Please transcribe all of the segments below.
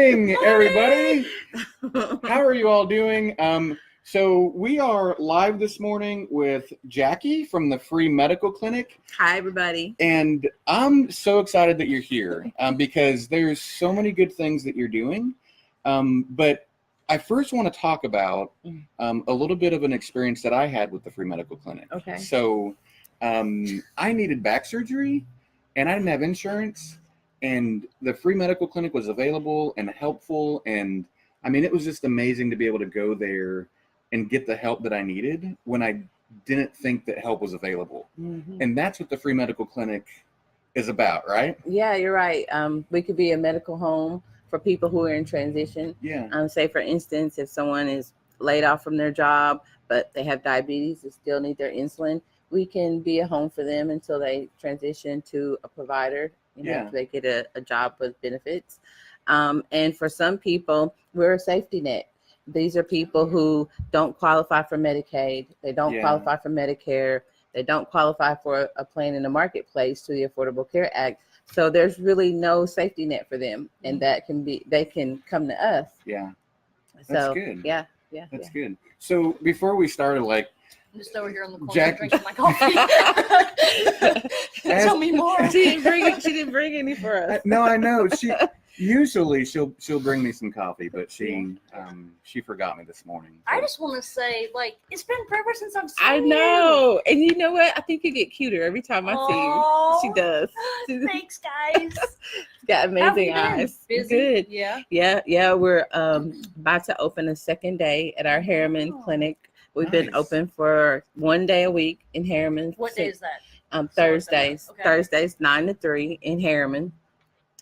morning, everybody. How are you all doing? So we are live this morning with Jackie from the Free Medical Clinic. Hi, everybody. And I'm so excited that you're here because there's so many good things that you're doing. But I first want to talk about a little bit of an experience that I had with the Free Medical Clinic. Okay. So I needed back surgery and I didn't have insurance. And the Free Medical Clinic was available and helpful. And I mean, it was just amazing to be able to go there and get the help that I needed when I didn't think that help was available. Mm-hmm. And that's what the Free Medical Clinic is about, right? Yeah, you're right. We could be a medical home for people who are in transition. Yeah. Say, for instance, if someone is laid off from their job, but they have diabetes and still need their insulin, we can be a home for them until they transition to a provider, until they get a job with benefits. And for some people, we're a safety net. These are people who don't qualify for Medicaid. They don't qualify for Medicare. They don't qualify for a plan in the marketplace to the Affordable Care Act. So there's really no safety net for them. And that can be, they can come to us. Yeah. That's so, good. Yeah. That's good. So before we started, like, I'm just over here on the corner drinking my coffee. Tell me more. She didn't bring any for us. No, I know. Usually she'll bring me some coffee, but she forgot me this morning. So. I just want to say, like, it's been forever since I've seen you. I know. And you know what? I think you get cuter every time I see you. She does. Thanks, guys. Got amazing eyes. Busy? Good. Yeah. We're about to open a second day at our Harriman Clinic. We've been open for 1 day a week in Harriman. What day is that? Thursdays. Okay. Thursdays 9 to 3 in Harriman.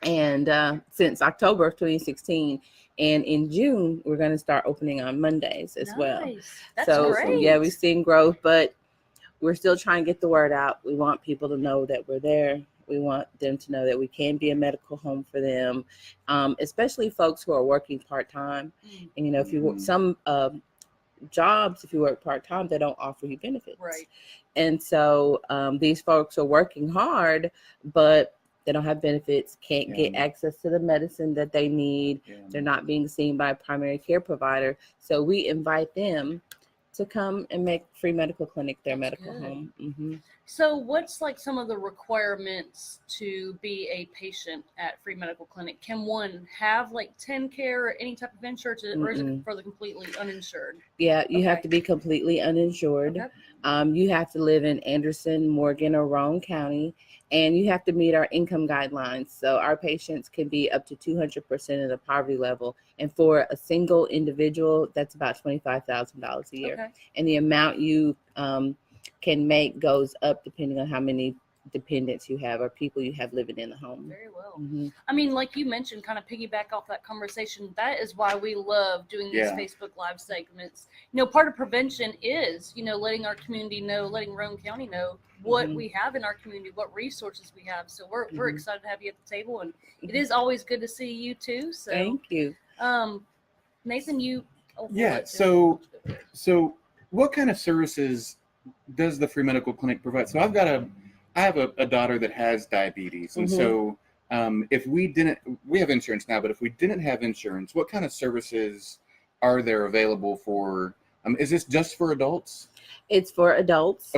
And since October of 2016, and in June we're going to start opening on Mondays as well. That's great. So yeah, we've seen growth, but we're still trying to get the word out. We want people to know that we're there. We want them to know that we can be a medical home for them, especially folks who are working part-time. And if you work some jobs, if you work part-time, they don't offer you benefits. Right. And so these folks are working hard, but they don't have benefits, can't get access to the medicine that they need. They're not being seen by a primary care provider. So we invite them to come and make Free Medical Clinic their medical home. Mm-hmm. So what's like some of the requirements to be a patient at Free Medical Clinic? Can one have like TennCare or any type of insurance, or is it for the completely uninsured? Yeah, you have to be completely uninsured. Okay. You have to live in Anderson, Morgan, or Roane County, and you have to meet our income guidelines. So our patients can be up to 200% of the poverty level. And for a single individual, that's about $25,000 a year. Okay. And the amount you can make goes up depending on how many dependents you have or people you have living in the home. Very well. Mm-hmm. I mean, like you mentioned, kind of piggyback off that conversation, that is why we love doing these Facebook Live segments. Part of prevention is, letting our community know, letting Roane County know what we have in our community, what resources we have. So we're excited to have you at the table, and it is always good to see you too. So thank you. Nathan, you. So what kind of services does the Free Medical Clinic provide? So I have a daughter that has diabetes. And so if we have insurance now, but if we didn't have insurance, what kind of services are there available for, is this just for adults? It's for adults,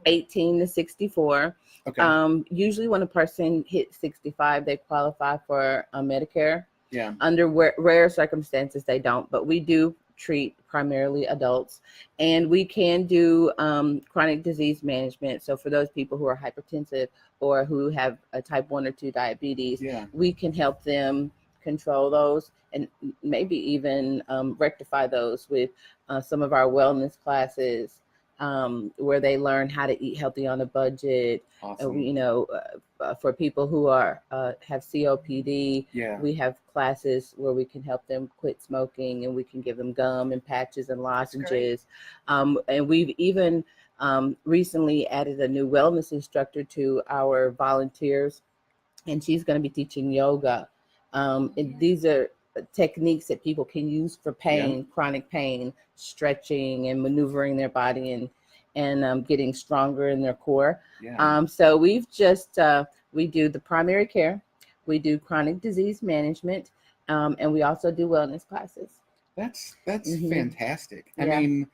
18 to 64. Okay. Usually when a person hits 65, they qualify for Medicare. Yeah. Under rare circumstances, they don't, but we do treat primarily adults, and we can do chronic disease management. So for those people who are hypertensive or who have a type 1 or 2 diabetes, we can help them control those and maybe even rectify those with some of our wellness classes, where they learn how to eat healthy on a budget. Awesome. For people who have COPD, we have classes where we can help them quit smoking, and we can give them gum and patches and lozenges. And we've even recently added a new wellness instructor to our volunteers, and she's going to be teaching yoga. And these are techniques that people can use for pain, chronic pain, stretching and maneuvering their body and getting stronger in their core. So we've just, we do the primary care, we do chronic disease management, And we also do wellness classes. That's fantastic. I Yeah. mean,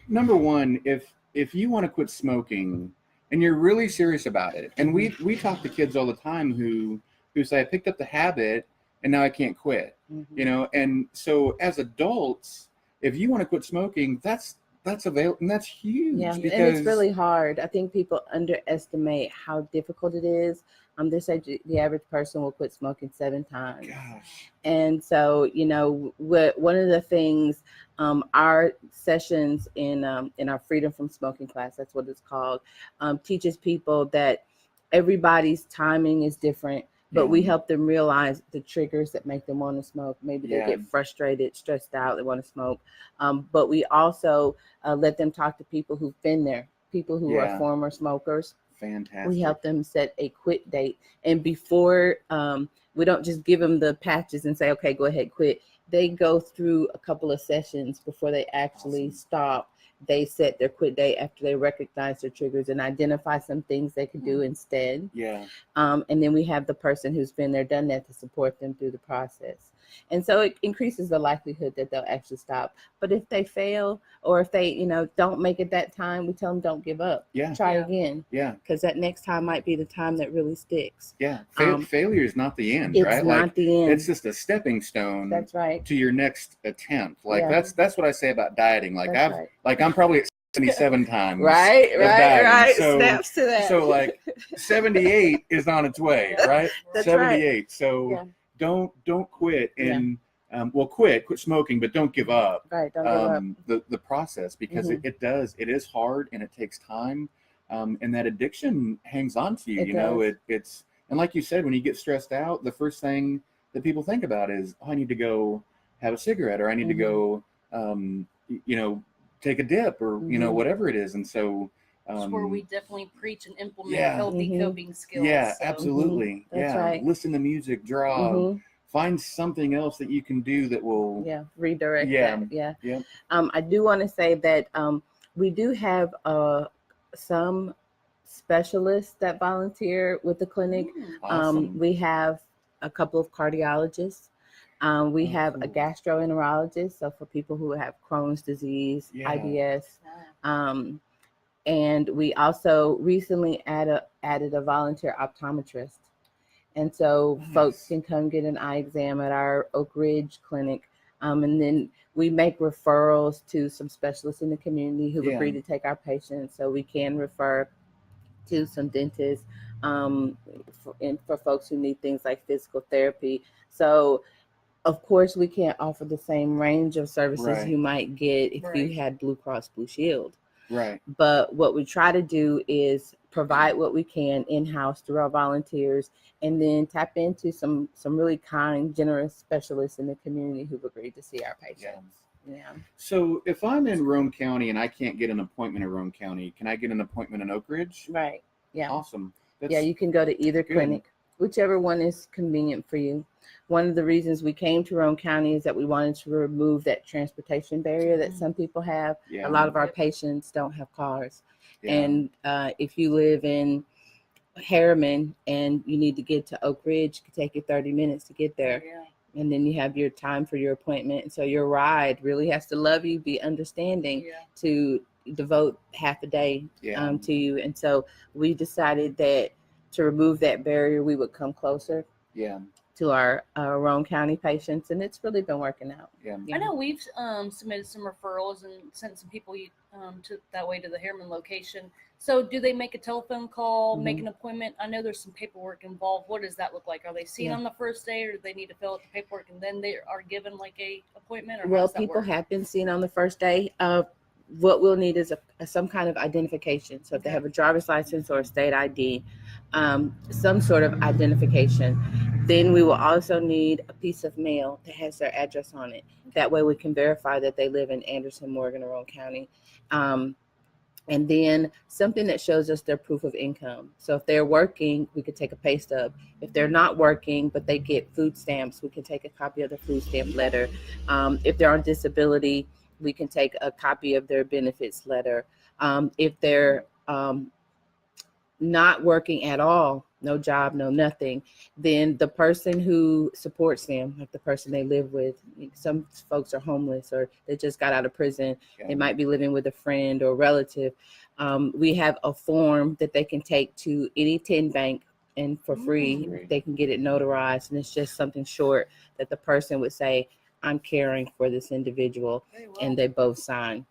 number one, if you want to quit smoking and you're really serious about it, and we talk to kids all the time who say, I picked up the habit and now I can't quit, you know. And so as adults, if you want to quit smoking, that's available, and that's huge. Yeah, because and it's really hard. I think people underestimate how difficult it is. They say the average person will quit smoking 7 times. Gosh. And so, you know, one of the things, our sessions in our Freedom from Smoking class, that's what it's called, teaches people that everybody's timing is different, but we help them realize the triggers that make them want to smoke. Maybe they get frustrated, stressed out, they want to smoke. But we also let them talk to people who've been there, people who are former smokers. Fantastic. We help them set a quit date. And before, we don't just give them the patches and say, okay, go ahead, quit. They go through a couple of sessions before they actually stop. They set their quit date after they recognize their triggers and identify some things they could do instead. Yeah. And then we have the person who's been there, done that, to support them through the process. And so it increases the likelihood that they'll actually stop. But if they fail, or if they, you know, don't make it that time, we tell them don't give up. Try again. Because that next time might be the time that really sticks. Failure is not the end, it's right? It's not the end. It's just a stepping stone. That's right. To your next attempt. Like that's what I say about dieting. Like I'm probably at 77 times. Right. So, snaps to that. So like 78 is on its way, right? That's 78. Right. So don't quit and quit smoking, but don't give up. Right, don't give up. The process, because it is hard and it takes time. And that addiction hangs on to you. It you know, does. it's and like you said, when you get stressed out, the first thing that people think about is, I need to go have a cigarette, or I need to go take a dip, or whatever it is. And so it's where we definitely preach and implement healthy coping skills. Yeah, absolutely. That's right. Listen to music, draw, find something else that you can do that will redirect that. I do want to say that we do have some specialists that volunteer with the clinic. Awesome. We have a couple of cardiologists. We have a gastroenterologist, so for people who have Crohn's disease, IBS. And we also recently added a volunteer optometrist. And so folks can come get an eye exam at our Oak Ridge clinic. And then we make referrals to some specialists in the community who've agreed to take our patients. So we can refer to some dentists for folks who need things like physical therapy. So of course, we can't offer the same range of services you might get if you had Blue Cross Blue Shield. Right. But what we try to do is provide what we can in-house through our volunteers, and then tap into some really kind, generous specialists in the community who've agreed to see our patients. Yeah. So if I'm in Roane County and I can't get an appointment in Roane County, can I get an appointment in Oak Ridge? Right. Yeah. Awesome. You can go to either clinic, whichever one is convenient for you. One of the reasons we came to Roane County is that we wanted to remove that transportation barrier that some people have. A lot of our patients don't have cars. And if you live in Harriman and you need to get to Oak Ridge, it could take you 30 minutes to get there. And then you have your time for your appointment. And so your ride really has to love you, be understanding, to devote half a day to you. And so we decided that to remove that barrier, we would come closer to our Roane County patients, and it's really been working out. I know we've submitted some referrals and sent some people to that way to the Harriman location. So do they make a telephone call, make an appointment? I know there's some paperwork involved. What does that look like? Are they seen on the first day, or do they need to fill out the paperwork and then they are given like a appointment? Or well, people have been seen on the first day. What we'll need is some kind of identification. So if they have a driver's license or a state ID, some sort of identification. Then we will also need a piece of mail that has their address on it. That way we can verify that they live in Anderson, Morgan, or Roane County. And then something that shows us their proof of income. So if they're working, we could take a pay stub. If they're not working, but they get food stamps, we can take a copy of the food stamp letter. If they're on disability, we can take a copy of their benefits letter. If they're not working at all, no job, no nothing, then the person who supports them, like the person they live with, some folks are homeless or they just got out of prison. Yeah. They might be living with a friend or relative. We have a form that they can take to any 10 bank, and for free, they can get it notarized. And it's just something short that the person would say, I'm caring for this individual, and they both sign.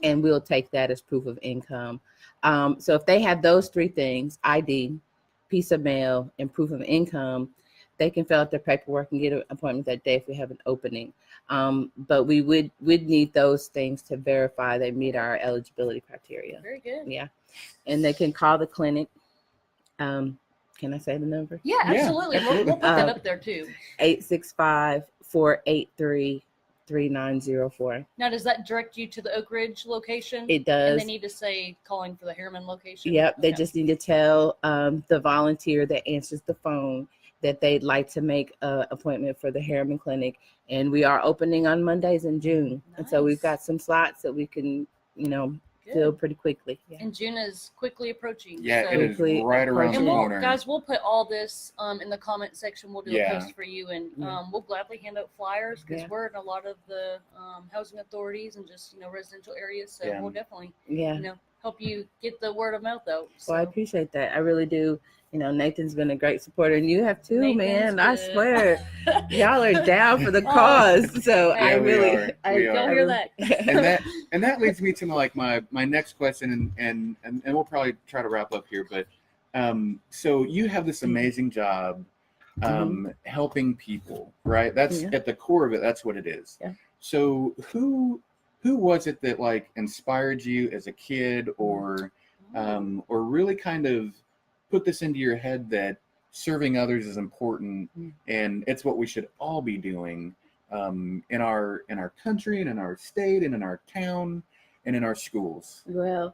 And we'll take that as proof of income. So if they have those three things, ID, piece of mail, and proof of income, they can fill out their paperwork and get an appointment that day if we have an opening. But we'd need those things to verify they meet our eligibility criteria. Very good. Yeah. And they can call the clinic. Can I say the number? Yeah, absolutely. We'll put that up there too. 865-483-3904. Now, does that direct you to the Oak Ridge location? It does. And they need to say calling for the Harriman location? Yep. They just need to tell the volunteer that answers the phone that they'd like to make an appointment for the Harriman Clinic. And we are opening on Mondays in June. Nice. And so we've got some slots that we can, fill pretty quickly. Yeah. And June is quickly approaching. Yeah, so. It is right around the corner. Guys, we'll put all this in the comment section. We'll do a post for you, and we'll gladly hand out flyers because we're in a lot of the housing authorities and just residential areas. So we'll definitely help you get the word of mouth though. So. Well, I appreciate that. I really do. Nathan's been a great supporter, and you have too, man. I swear, y'all are down for the cause. So I really, I don't hear that. and that leads me to my next question, and we'll probably try to wrap up here. But so you have this amazing job, helping people, right? That's at the core of it. That's what it is. Yeah. So who was it that inspired you as a kid, or really kind of put this into your head that serving others is important and it's what we should all be doing in our country and in our state and in our town and in our schools? Well,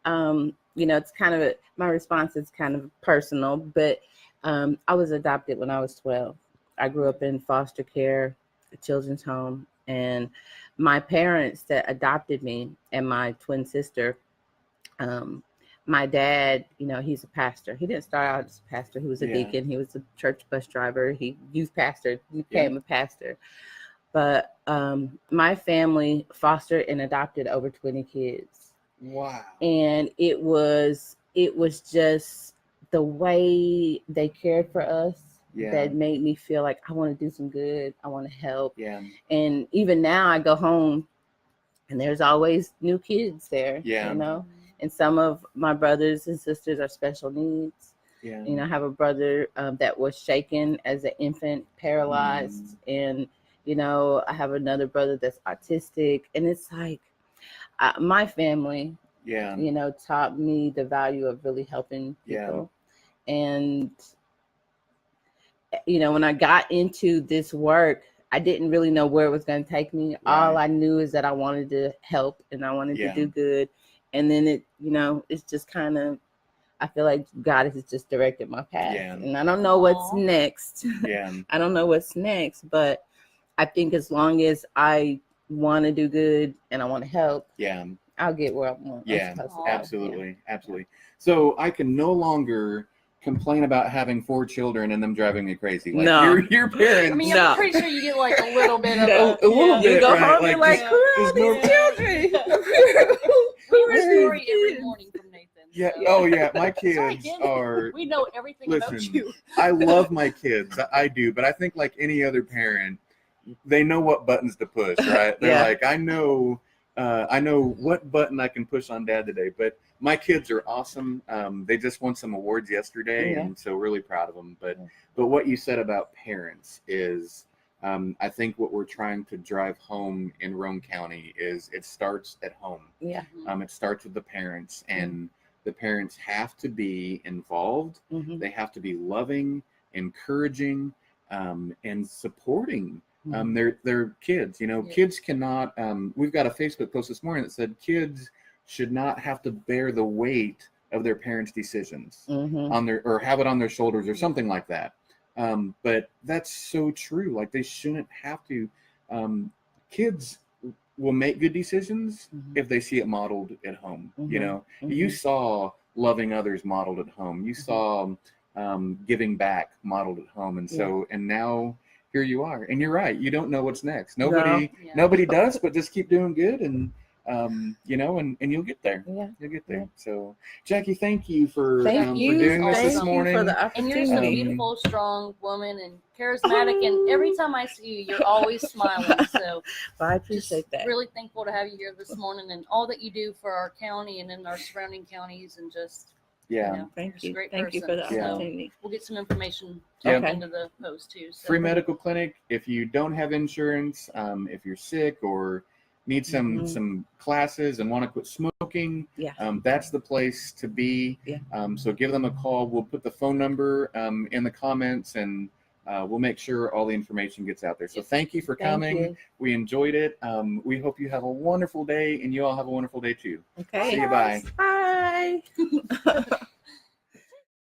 it's kind of my response is kind of personal, but I was adopted when I was 12. I grew up in foster care, a children's home, and my parents that adopted me and my twin sister, my dad, he's a pastor. He didn't start out as a pastor. He was a deacon. He was a church bus driver. He youth pastor. He became a pastor. But my family fostered and adopted over 20 kids. Wow. And it was just the way they cared for us that made me feel like I want to do some good. I want to help. Yeah. And even now I go home and there's always new kids there. Yeah. And some of my brothers and sisters are special needs. Yeah. I have a brother that was shaken as an infant, paralyzed. And, I have another brother that's autistic. And it's like my family, taught me the value of really helping people. Yeah. And, when I got into this work, I didn't really know where it was going to take me. Right. All I knew is that I wanted to help and I wanted to do good. And then it, it's just kind of, I feel like God has just directed my path. Yeah. And I don't know what's next. Yeah. I don't know what's next, but I think as long as I want to do good and I want to help, I'll get where I want. Yeah, absolutely. Yeah. Absolutely. So I can no longer complain about having 4 children and them driving me crazy. Your parents. I mean, I'm pretty sure you get a little bit of a little bit. You go home, you're like, who are these children? We hear a story every morning from Nathan. Yeah. So. Oh, yeah. My kids are. We know everything about you. I love my kids. I do. But I think like any other parent, they know what buttons to push, right? They're like, I know what button I can push on Dad today. But my kids are awesome. They just won some awards yesterday, and so really proud of them. But what you said about parents is, I think what we're trying to drive home in Roane County is it starts at home. Yeah. It starts with the parents, and the parents have to be involved. Mm-hmm. They have to be loving, encouraging, and supporting their kids. Kids cannot. We've got a Facebook post this morning that said kids should not have to bear the weight of their parents' decisions or have it on their shoulders or something like that. But that's so true. Like they shouldn't have to. Kids will make good decisions if they see it modeled at home. You saw loving others modeled at home. You saw giving back modeled at home. And so, and now here you are. And you're right. You don't know what's next. Nobody does, but just keep doing good and, you know, and you'll get there. Yeah. You'll get there. So, Jackie, thank you for doing this morning. For the and you're a beautiful, strong woman and charismatic. And every time I see you, you're always smiling. So I appreciate that. Really thankful to have you here this morning and all that you do for our county and in our surrounding counties and just, you know, thank you. Great Thank you for the opportunity. We'll get some information into the post too. So. Free medical clinic. If you don't have insurance, if you're sick or need some classes and want to quit smoking, that's the place to be. So give them a call. We'll put the phone number in the comments, and we'll make sure all the information gets out there. So thank you for coming. We enjoyed it. We hope you have a wonderful day, and you all have a wonderful day too. Okay. See you. Bye. Bye.